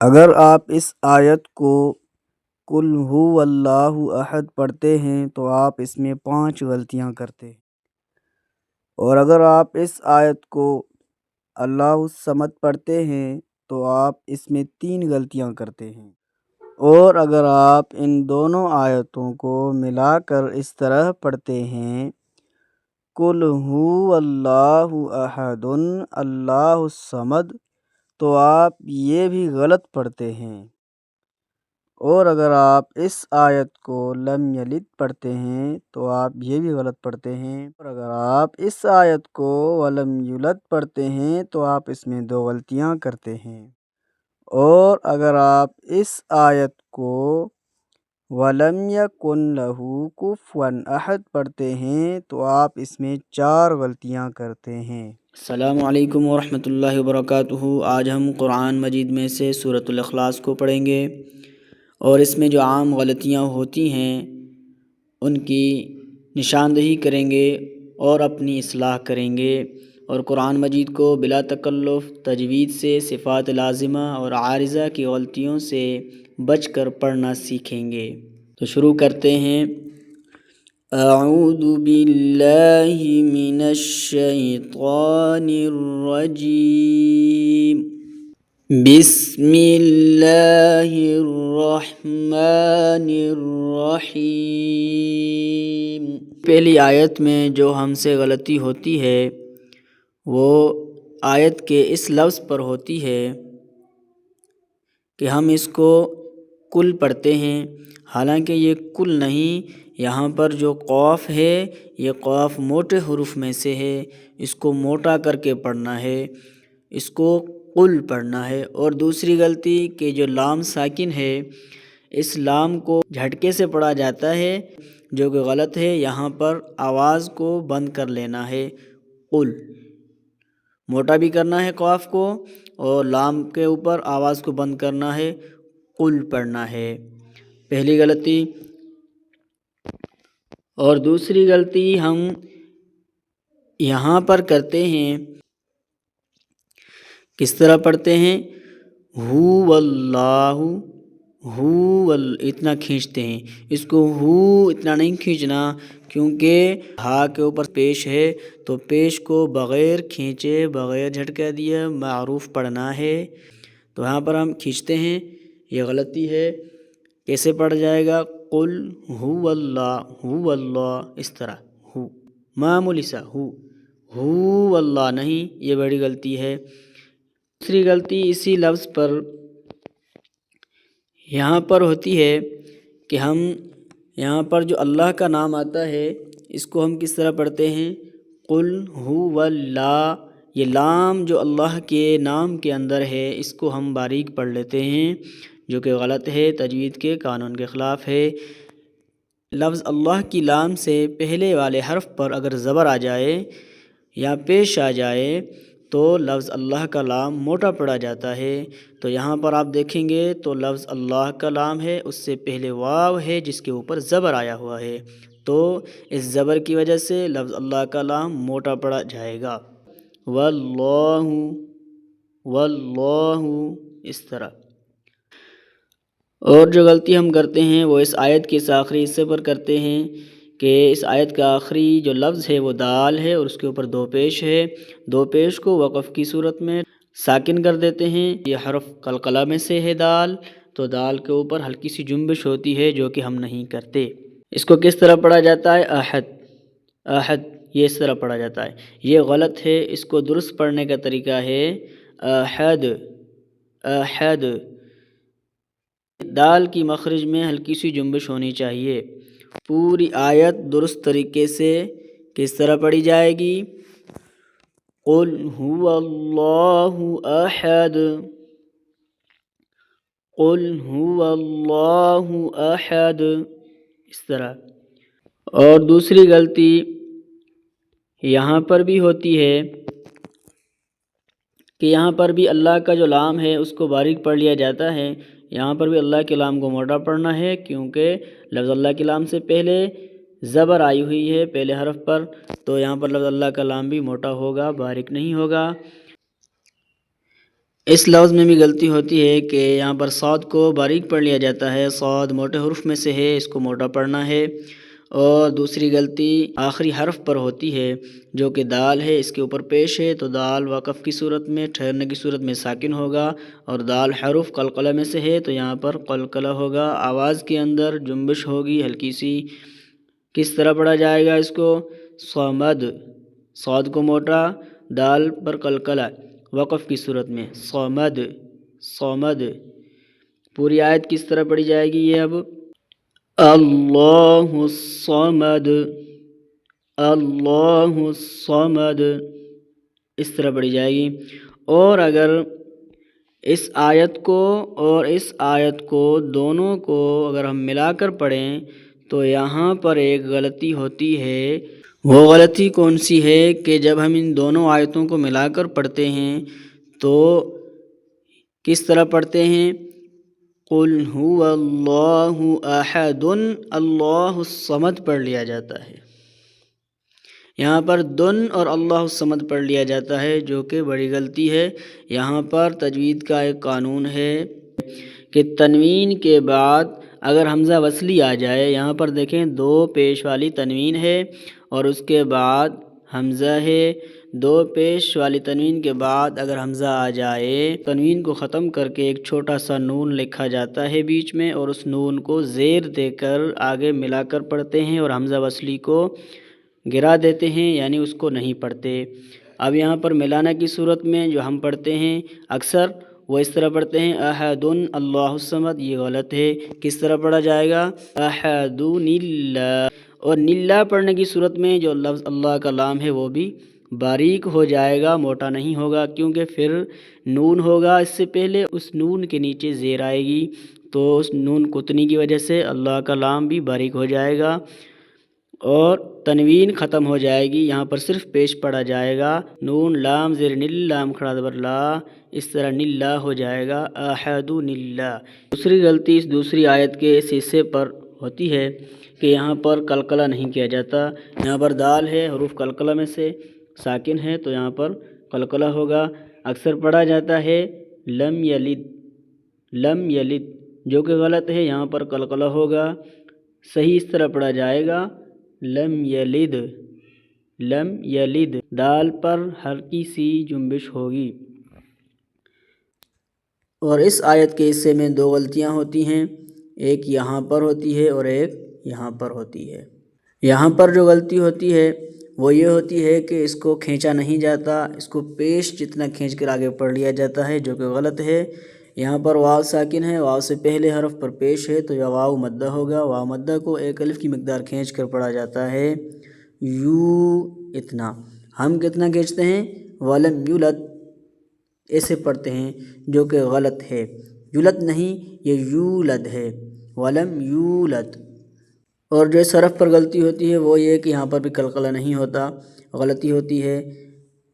اگر آپ اس آیت کو قل ہو اللہ احد پڑھتے ہیں تو آپ اس میں 5 غلطیاں کرتے ہیں، اور اگر آپ اس آیت کو اللہ الصمد پڑھتے ہیں تو آپ اس میں 3 غلطیاں کرتے ہیں، اور اگر آپ ان دونوں آیتوں کو ملا کر اس طرح پڑھتے ہیں قل ہو اللہ احد اللہ الصمد تو آپ یہ بھی غلط پڑھتے ہیں، اور اگر آپ اس آیت کو لم یلد پڑھتے ہیں تو آپ یہ بھی غلط پڑھتے ہیں، اور اگر آپ اس آیت کو ولم یولد پڑھتے ہیں تو آپ اس میں 2 غلطیاں کرتے ہیں، اور اگر آپ اس آیت کو وَلَمْ يَكُنْ لَهُ كُفُوًا أَحَدٌ پڑھتے ہیں تو آپ اس میں 4 غلطیاں کرتے ہیں۔ السلام علیکم ورحمۃ اللہ وبرکاتہ۔ آج ہم قرآن مجید میں سے سورۃ الاخلاص کو پڑھیں گے، اور اس میں جو عام غلطیاں ہوتی ہیں ان کی نشاندہی کریں گے اور اپنی اصلاح کریں گے، اور قرآن مجید کو بلا تکلف تجوید سے صفات لازمہ اور عارضہ کی غلطیوں سے بچ کر پڑھنا سیکھیں گے۔ تو شروع کرتے ہیں۔ اعوذ باللہ من الشیطان الرجیم، بسم اللہ الرحمن الرحیم۔ پہلی آیت میں جو ہم سے غلطی ہوتی ہے وہ آیت کے اس لفظ پر ہوتی ہے کہ ہم اس کو کل پڑھتے ہیں، حالانکہ یہ کل نہیں، یہاں پر جو قاف ہے یہ قاف موٹے حروف میں سے ہے، اس کو موٹا کر کے پڑھنا ہے، اس کو قل پڑھنا ہے۔ اور دوسری غلطی کہ جو لام ساکن ہے اس لام کو جھٹکے سے پڑھا جاتا ہے، جو کہ غلط ہے۔ یہاں پر آواز کو بند کر لینا ہے، قل موٹا بھی کرنا ہے قاف کو، اور لام کے اوپر آواز کو بند کرنا ہے، قل پڑھنا ہے، پہلی غلطی۔ اور دوسری غلطی ہم یہاں پر کرتے ہیں، کس طرح پڑھتے ہیں؟ ہو اللہ، اتنا کھینچتے ہیں، اس کو ہو اتنا نہیں کھینچنا، کیونکہ ہا کے اوپر پیش ہے، تو پیش کو بغیر کھینچے بغیر جھٹکا دیے معروف پڑھنا ہے، تو یہاں پر ہم کھینچتے ہیں، یہ غلطی ہے۔ کیسے پڑھ جائے گا؟ قل هو اللہ، اس طرح ہو معمولی سا ہو اللہ نہیں، یہ بڑی غلطی ہے۔ دوسری غلطی اسی لفظ پر یہاں پر ہوتی ہے کہ ہم یہاں پر جو اللہ کا نام آتا ہے اس کو ہم کس طرح پڑھتے ہیں؟ قل هو اللہ، یہ لام جو اللہ کے نام کے اندر ہے اس کو ہم باریک پڑھ لیتے ہیں، جو کہ غلط ہے، تجوید کے قانون کے خلاف ہے۔ لفظ اللہ کی لام سے پہلے والے حرف پر اگر زبر آ جائے یا پیش آ جائے تو لفظ اللہ کا لام موٹا پڑھا جاتا ہے، تو یہاں پر آپ دیکھیں گے تو لفظ اللہ کا لام ہے، اس سے پہلے واو ہے جس کے اوپر زبر آیا ہوا ہے، تو اس زبر کی وجہ سے لفظ اللہ کا لام موٹا پڑھا جائے گا، واللہ، اس طرح۔ اور جو غلطی ہم کرتے ہیں وہ اس آیت کے اس آخری حصے پر کرتے ہیں کہ اس آیت کا آخری جو لفظ ہے وہ دال ہے اور اس کے اوپر 2 پیش ہے، 2 پیش کو وقف کی صورت میں ساکن کر دیتے ہیں، یہ حرف قلقلہ میں سے ہے دال، تو دال کے اوپر ہلکی سی جنبش ہوتی ہے جو کہ ہم نہیں کرتے۔ اس کو کس طرح پڑھا جاتا ہے؟ احد، یہ اس طرح پڑھا جاتا ہے، یہ غلط ہے، اس کو درست پڑھنے کا طریقہ ہے احد، دال کی مخرج میں ہلکی سی جنبش ہونی چاہیے۔ پوری آیت درست طریقے سے کس طرح پڑھی جائے گی؟ قل هو اللہ احد، قل هو اللہ احد، اس طرح۔ اور دوسری غلطی یہاں پر بھی ہوتی ہے کہ یہاں پر بھی اللہ کا جو لام ہے اس کو باریک پڑھ لیا جاتا ہے، یہاں پر بھی اللہ کے لام کو موٹا پڑھنا ہے، کیونکہ لفظ اللہ کے لام سے پہلے زبر آئی ہوئی ہے پہلے حرف پر، تو یہاں پر لفظ اللہ کا لام بھی موٹا ہوگا، باریک نہیں ہوگا۔ اس لفظ میں بھی غلطی ہوتی ہے کہ یہاں پر صاد کو باریک پڑھ لیا جاتا ہے، صاد موٹے حروف میں سے ہے، اس کو موٹا پڑھنا ہے۔ اور دوسری غلطی آخری حرف پر ہوتی ہے جو کہ دال ہے، اس کے اوپر پیش ہے تو دال وقف کی صورت میں، ٹھہرنے کی صورت میں ساکن ہوگا، اور دال حرف قلقلہ میں سے ہے تو یہاں پر قلقلہ ہوگا۔ آواز کے اندر جنبش ہوگی ہلکی سی۔ کس طرح پڑھا جائے گا اس کو؟ صمد، صاد کو موٹا، دال پر قلقلہ، وقف کی صورت میں صمد، صمد۔ پوری آیت کس طرح پڑھی جائے گی یہ اب؟ اللہ الصمد، اللہ الصمد، اس طرح پڑھی جائے گی۔ اور اگر اس آیت کو اور اس آیت کو دونوں کو اگر ہم ملا کر پڑھیں تو یہاں پر ایک غلطی ہوتی ہے۔ وہ غلطی کون سی ہے کہ جب ہم ان دونوں آیتوں کو ملا کر پڑھتے ہیں تو کس طرح پڑھتے ہیں؟ قل هو اللہ احد، اللہ الصمد پڑھ لیا جاتا ہے۔ یہاں پر دن اور اللہ الصمد پڑھ لیا جاتا ہے، جو کہ بڑی غلطی ہے۔ یہاں پر تجوید کا ایک قانون ہے کہ تنوین کے بعد اگر حمزہ وصلی آ جائے، یہاں پر دیکھیں دو پیش والی تنوین ہے اور اس کے بعد حمزہ ہے، دو پیش والی تنوین کے بعد اگر حمزہ آ جائے، تنوین کو ختم کر کے ایک چھوٹا سا نون لکھا جاتا ہے بیچ میں، اور اس نون کو زیر دے کر آگے ملا کر پڑھتے ہیں اور حمزہ وصلی کو گرا دیتے ہیں، یعنی اس کو نہیں پڑھتے۔ اب یہاں پر ملانا کی صورت میں جو ہم پڑھتے ہیں اکثر وہ اس طرح پڑھتے ہیں احد اللہ الصمد، یہ غلط ہے۔ کس طرح پڑھا جائے گا؟ احد اللہ۔ اور نلا پڑھنے کی صورت میں جو لفظ اللہ کا لام ہے وہ بھی باریک ہو جائے گا، موٹا نہیں ہوگا، کیونکہ پھر نون ہوگا اس سے پہلے، اس نون کے نیچے زیر آئے گی تو اس نون کتنی کی وجہ سے اللہ کا لام بھی باریک ہو جائے گا اور تنوین ختم ہو جائے گی۔ یہاں پر صرف پیش پڑھا جائے گا، نون لام زیر نل، لام کھڑا زبر لا، اس طرح نلا ہو جائے گا، احد نلا۔ دوسری غلطی اس دوسری آیت کے اس حصے پر ہوتی ہے کہ یہاں پر قلقلہ نہیں کیا جاتا۔ یہاں پر دال ہے، حروف قلقلہ میں سے ساکن ہے تو یہاں پر قلقلہ ہوگا۔ اکثر پڑھا جاتا ہے لم یلد، لم یلد، جو کہ غلط ہے، یہاں پر قلقلہ ہوگا۔ صحیح اس طرح پڑھا جائے گا لم یلد، لم یلد، دال پر ہلکی سی جنبش ہوگی۔ اور اس آیت کے حصے میں دو غلطیاں ہوتی ہیں، ایک یہاں پر ہوتی ہے اور ایک یہاں پر ہوتی ہے۔ یہاں پر جو غلطی ہوتی ہے وہ یہ ہوتی ہے کہ اس کو کھینچا نہیں جاتا، اس کو پیش جتنا کھینچ کر آگے پڑھ لیا جاتا ہے، جو کہ غلط ہے۔ یہاں پر واو ساکن ہے، واو سے پہلے حرف پر پیش ہے تو یہ واو مدہ ہوگا، واو مدہ کو ایک الف کی مقدار کھینچ کر پڑھا جاتا ہے، یو اتنا۔ ہم کتنا کھینچتے ہیں؟ ولم یولد، ایسے پڑھتے ہیں جو کہ غلط ہے، یولد نہیں یہ یولد ہے، ولم یولد۔ اور جو اس حرف پر غلطی ہوتی ہے وہ یہ کہ یہاں پر بھی قلقلہ نہیں ہوتا، غلطی ہوتی ہے،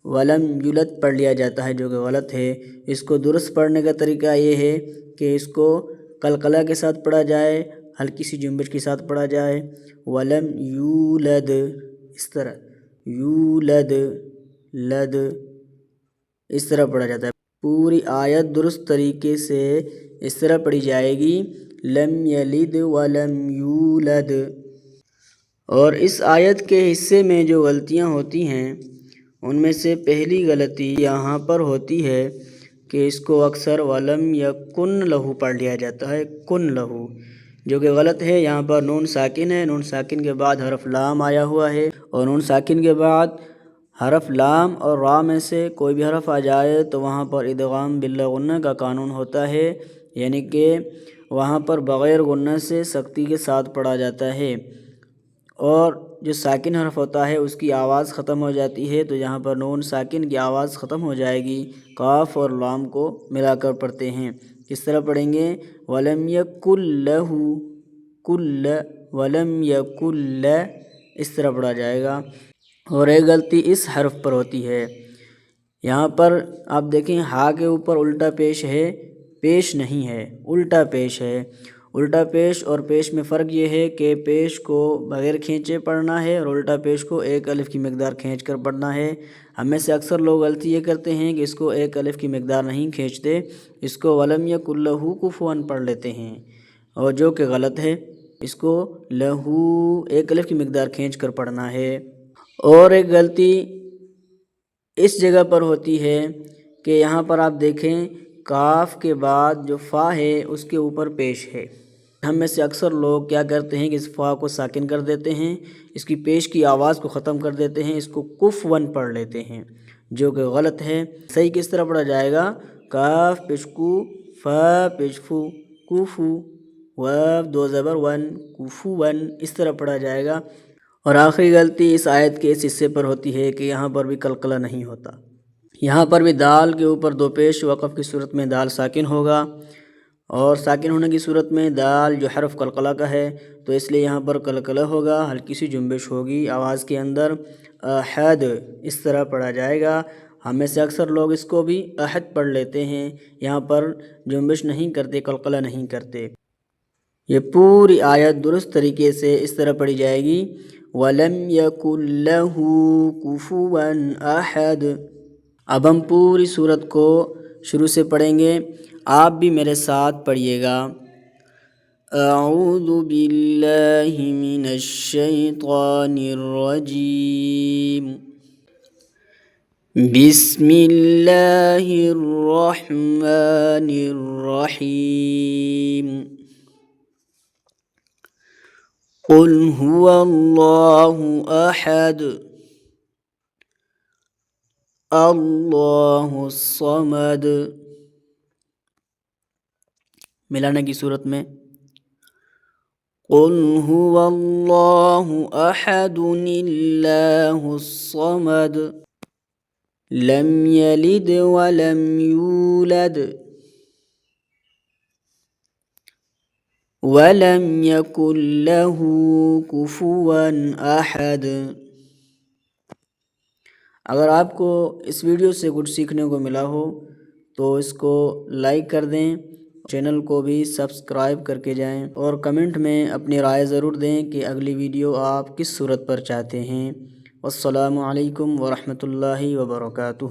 ولم یولد پڑھ لیا جاتا ہے جو کہ غلط ہے۔ اس کو درست پڑھنے کا طریقہ یہ ہے کہ اس کو قلقلہ کے ساتھ پڑھا جائے، ہلکی سی جنبش کے ساتھ پڑھا جائے، ولم یولد، اس طرح یولد، لد، اس طرح پڑھا جاتا ہے۔ پوری آیت درست طریقے سے اس طرح پڑھی جائے گی لم یلد ولم یولد۔ اور اس آیت کے حصے میں جو غلطیاں ہوتی ہیں ان میں سے پہلی غلطی یہاں پر ہوتی ہے کہ اس کو اکثر ولم یکن لہو پڑھ لیا جاتا ہے، کن لہو، جو کہ غلط ہے۔ یہاں پر نون ساکن ہے، نون ساکن کے بعد حرف لام آیا ہوا ہے، اور نون ساکن کے بعد حرف لام اور را میں سے کوئی بھی حرف آ جائے تو وہاں پر ادغام باللہ غنہ کا قانون ہوتا ہے، یعنی کہ وہاں پر بغیر غنہ سے سختی کے ساتھ پڑھا جاتا ہے، اور جو ساکن حرف ہوتا ہے اس کی آواز ختم ہو جاتی ہے تو یہاں پر نون ساکن کی آواز ختم ہو جائے گی، قاف اور لام کو ملا کر پڑھتے ہیں۔ کس طرح پڑھیں گے؟ وَلَمْ يَكُنْ لَهُ كُلَّ، وَلَمْ يَكُنْ لَ، اس طرح پڑھا جائے گا۔ اور ایک غلطی اس حرف پر ہوتی ہے، یہاں پر آپ دیکھیں ہا کے اوپر الٹا پیش ہے، پیش نہیں ہے، الٹا پیش ہے، الٹا پیش اور پیش میں فرق یہ ہے کہ پیش کو بغیر کھینچے پڑھنا ہے اور الٹا پیش کو ایک الف کی مقدار کھینچ کر پڑھنا ہے۔ ہم میں سے اکثر لوگ غلطی یہ کرتے ہیں کہ اس کو ایک الف کی مقدار نہیں کھینچتے، اس کو ولم یکن لہ کفوا پڑھ لیتے ہیں، اور جو کہ غلط ہے۔ اس کو لہو ایک الف کی مقدار کھینچ کر پڑھنا ہے۔ اور ایک غلطی اس جگہ پر ہوتی ہے کہ یہاں پر آپ دیکھیں کاف کے بعد جو فا ہے اس کے اوپر پیش ہے۔ ہم میں سے اکثر لوگ کیا کرتے ہیں کہ اس فا کو ساکن کر دیتے ہیں، اس کی پیش کی آواز کو ختم کر دیتے ہیں، اس کو کفون پڑھ لیتے ہیں، جو کہ غلط ہے۔ صحیح کس طرح پڑھا جائے گا؟ کاف پیش کو، فا پیش فو، کوفو، واو دو زبر ون، کوفون، اس طرح پڑھا جائے گا۔ اور آخری غلطی اس آیت کے اس حصے پر ہوتی ہے کہ یہاں پر بھی قلقلہ نہیں ہوتا۔ یہاں پر بھی دال کے اوپر دو پیش وقف کی صورت میں دال ساکن ہوگا، اور ساکن ہونے کی صورت میں دال جو حرف قلقلہ کا ہے تو اس لیے یہاں پر قلقلہ ہوگا، ہلکی سی جنبش ہوگی آواز کے اندر، احد اس طرح پڑھا جائے گا۔ ہم میں سے اکثر لوگ اس کو بھی احد پڑھ لیتے ہیں، یہاں پر جنبش نہیں کرتے، قلقلہ نہیں کرتے۔ یہ پوری آیت درست طریقے سے اس طرح پڑھی جائے گی، وَلَمْ يَكُنْ لَهُ كُفُوًا أَحَدٌ۔ اب ہم پوری صورت کو شروع سے پڑھیں گے، آپ بھی میرے ساتھ پڑھیے گا۔ اعوذ باللہ من الشیطان الرجیم، بسم اللہ الرحمن الرحیم، قل هو اللہ احد اللہ الصمد۔ ملانے کی صورت میں قل هو اللہ احد اللہ الصمد لم یلد ولم یولد ولم یکن لہ کفوا احد۔ اگر آپ کو اس ویڈیو سے کچھ سیکھنے کو ملا ہو تو اس کو لائک کر دیں، چینل کو بھی سبسکرائب کر کے جائیں، اور کمنٹ میں اپنی رائے ضرور دیں کہ اگلی ویڈیو آپ کس صورت پر چاہتے ہیں۔ والسلام علیکم ورحمۃ اللہ وبرکاتہ۔